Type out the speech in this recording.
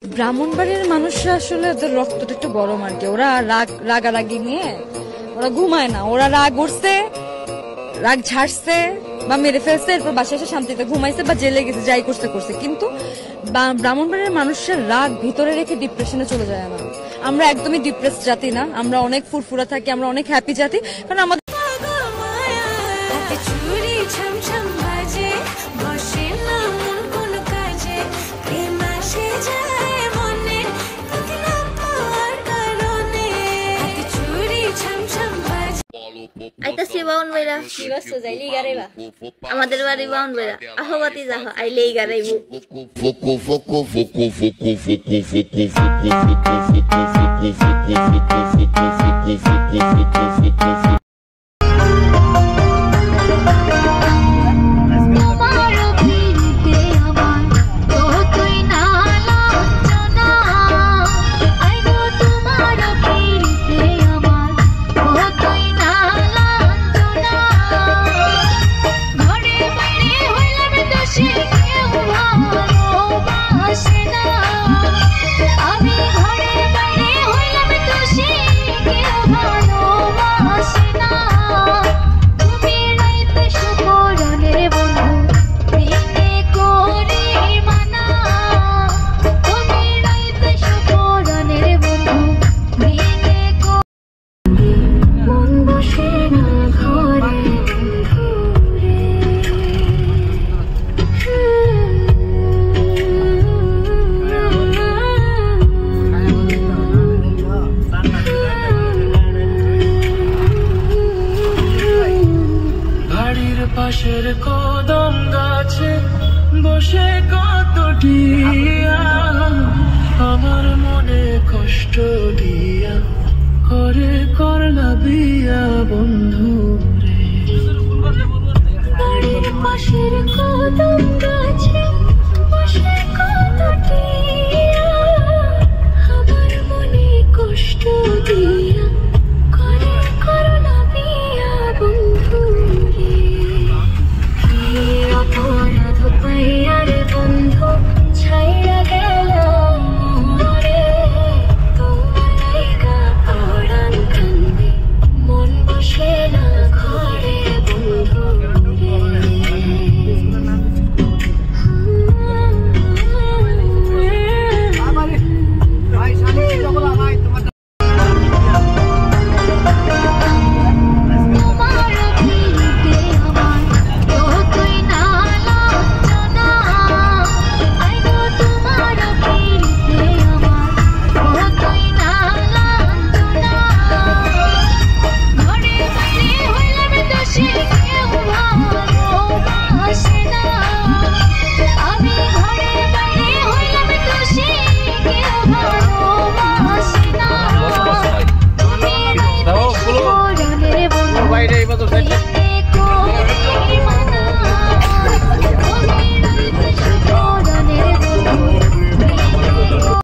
ব্রাহ্মণবাড়ির মানুষরা আসলে ওদের রক্তটা একটু গরম আর কি। ওরা রাগারাগি নিয়ে ওরা ঘুমায় না। ওরা রাগ উঠছে, রাগ ঝাড়ছে বা মেরে ফেলছে, এরপর বাসায় এসে শান্তিতে ঘুমাইছে বা জেলে গেছে, যাই করছে কিন্তু ব্রাহ্মণবাড়ির মানুষের রাগ ভিতরে রেখে ডিপ্রেশনে চলে যায় না। আমরা একদমই ডিপ্রেস জাতি না, আমরা অনেক ফুরফুরা থাকি, আমরা অনেক হ্যাপি জাতি। কারণ আমাদের আইতাছি বাউন বাইরা বিবাস যাই লিগা রেবা আমাদের বাড়ি বাউন বাইরা আহবাতি যাহ আইলেই গারাইবো